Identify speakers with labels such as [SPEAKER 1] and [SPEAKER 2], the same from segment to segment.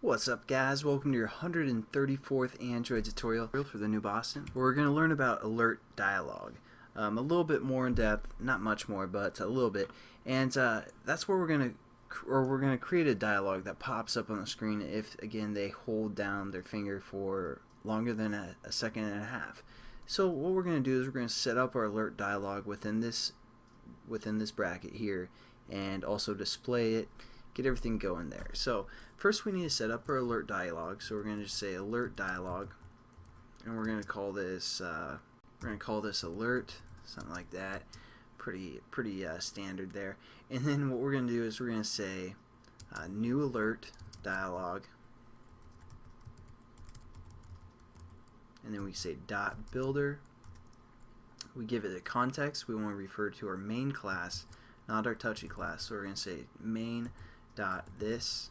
[SPEAKER 1] What's up, guys? Welcome to your 134th Android tutorial for the new Boston, where we're going to learn about AlertDialog. A little bit more in depth, not much more, but a little bit. And that's where we're going to create a dialog that pops up on the screen if, again, they hold down their finger for longer than a second and a half. So what we're going to do is we're going to set up our AlertDialog within this bracket here, and also display it, get everything going there. So first we need to set up our AlertDialog. So we're going to just say AlertDialog, and we're going to call this alert, something like that. Pretty standard there. And then what we're going to do is we're going to say new alert dialog, and then we say dot builder. We give it a context. We want to refer to our main class, not our touchy class. So we're going to say main dot this,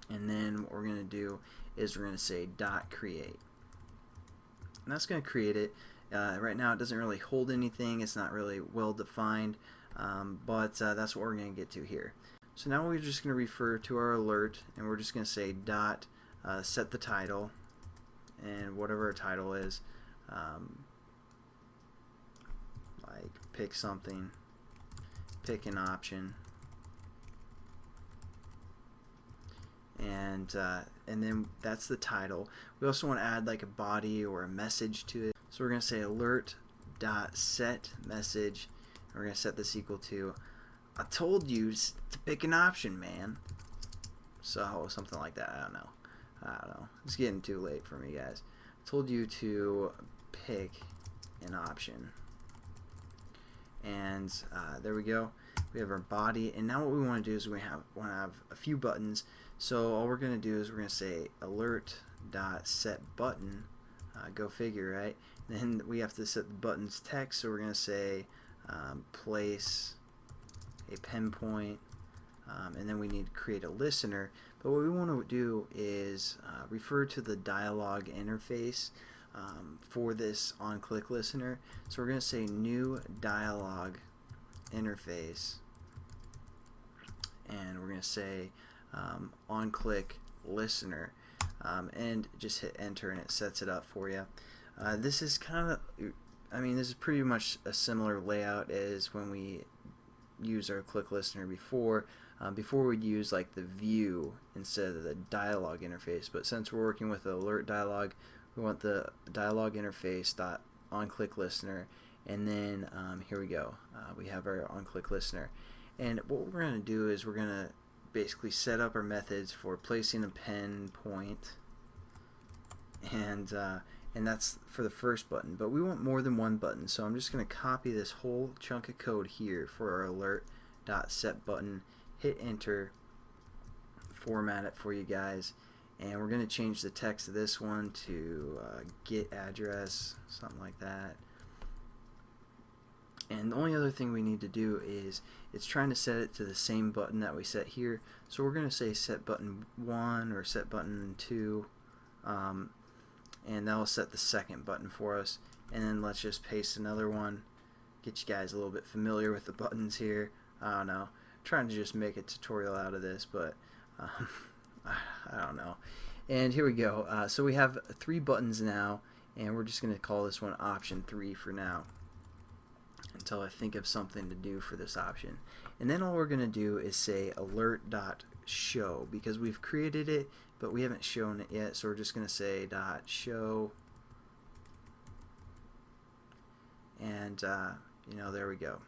[SPEAKER 1] and then what we're going to do is we're going to say dot create, and that's going to create it. Right now it doesn't really hold anything, it's not really well defined, but that's what we're going to get to here. So now we're just going to refer to our alert, and we're just going to say dot set the title, and whatever our title is, like pick something, pick an option, and then that's the title. We also want to add like a body or a message to it. So we're going to say alert.set message. We're going to set this equal to, I told you to pick an option, man. So something like that. I don't know. It's getting too late for me, guys. I told you to pick an option. And there we go. We have our body, and now what we want to do is we want to have a few buttons. So all we're going to do is we're going to say alert.setButton. Go figure, right? Then we have to set the button's text, so we're going to say place a pinpoint, and then we need to create a listener. But what we want to do is refer to the dialog interface for this on ClickListener. So we're going to say new dialog interface, and we're going to say on ClickListener, and just hit enter, and it sets it up for you. This is this is pretty much a similar layout as when we use our ClickListener before. Before we'd use like the view instead of the dialog interface, but since we're working with the AlertDialog, we want the dialog interface dot on ClickListener, and then here we go. We have our on ClickListener, and what we're going to do is we're going to basically set up our methods for placing a pin point, and that's for the first button. But we want more than one button, so I'm just going to copy this whole chunk of code here for our alert.setButton. Hit enter, format it for you guys, and we're going to change the text of this one to get address, something like that. And the only other thing we need to do is it's trying to set it to the same button that we set here, so we're going to say set button 1 or set button 2, and that'll set the second button for us. And then let's just paste another one, get you guys a little bit familiar with the buttons here. I don't know, trying to just make a tutorial out of this, but I don't know. And here we go. So we have 3 buttons now, and we're just going to call this one option 3 for now, until I think of something to do for this option. And then all we're going to do is say alert.show, because we've created it but we haven't shown it yet, so we're just going to say .show, and there we go.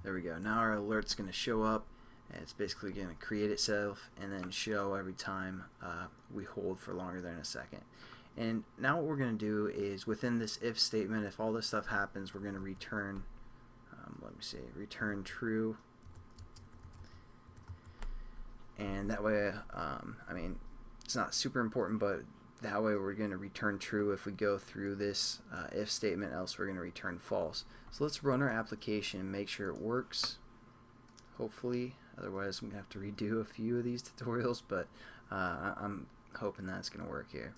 [SPEAKER 1] There we go. Now our alert's going to show up, and it's basically going to create itself and then show every time we hold for longer than a second. And now what we're going to do is within this if statement, if all this stuff happens, we're going to return, return true. And that way, it's not super important, but that way we're going to return true if we go through this if statement, else we're going to return false. So let's run our application and make sure it works, hopefully. Otherwise I'm going to have to redo a few of these tutorials, but I'm hoping that's going to work here.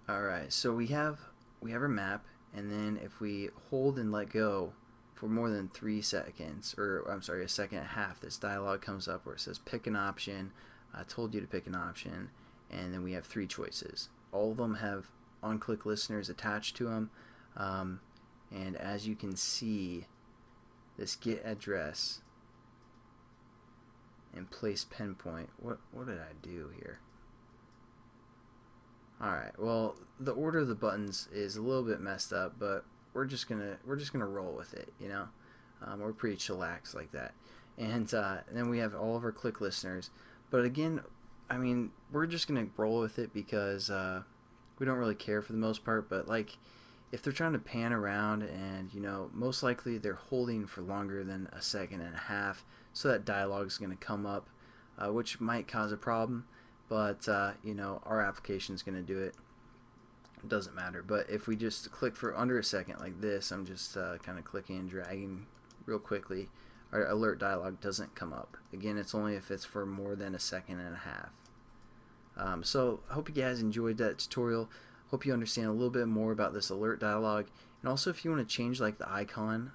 [SPEAKER 1] Alright, so we have our map, and then if we hold and let go, for more than 3 seconds, or I'm sorry, a second and a half, this dialog comes up where it says pick an option. I told you to pick an option, and then we have 3 choices. All of them have on-click listeners attached to them, and as you can see, this get address and place pinpoint. What did I do here? Alright, well, the order of the buttons is a little bit messed up, but we're just gonna roll with it, you know. We're pretty chillax like that. And then we have all of our click listeners. But again, I mean, we're just gonna roll with it because we don't really care for the most part. But like, if they're trying to pan around, and you know, most likely they're holding for longer than a second and a half, so that dialog is gonna come up, which might cause a problem. But you know, our application is going to do it. It doesn't matter. But if we just click for under a second like this, I'm just kind of clicking and dragging real quickly, our alert dialog doesn't come up. Again, it's only if it's for more than a second and a half. So I hope you guys enjoyed that tutorial. Hope you understand a little bit more about this alert dialog. And also, if you want to change like the icon,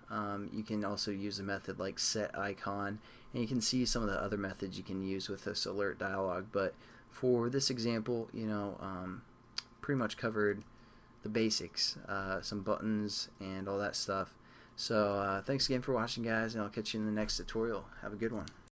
[SPEAKER 1] you can also use a method like set icon, and you can see some of the other methods you can use with this alert dialog. But for this example, you know, pretty much covered the basics, some buttons and all that stuff. So thanks again for watching, guys, and I'll catch you in the next tutorial. Have a good one.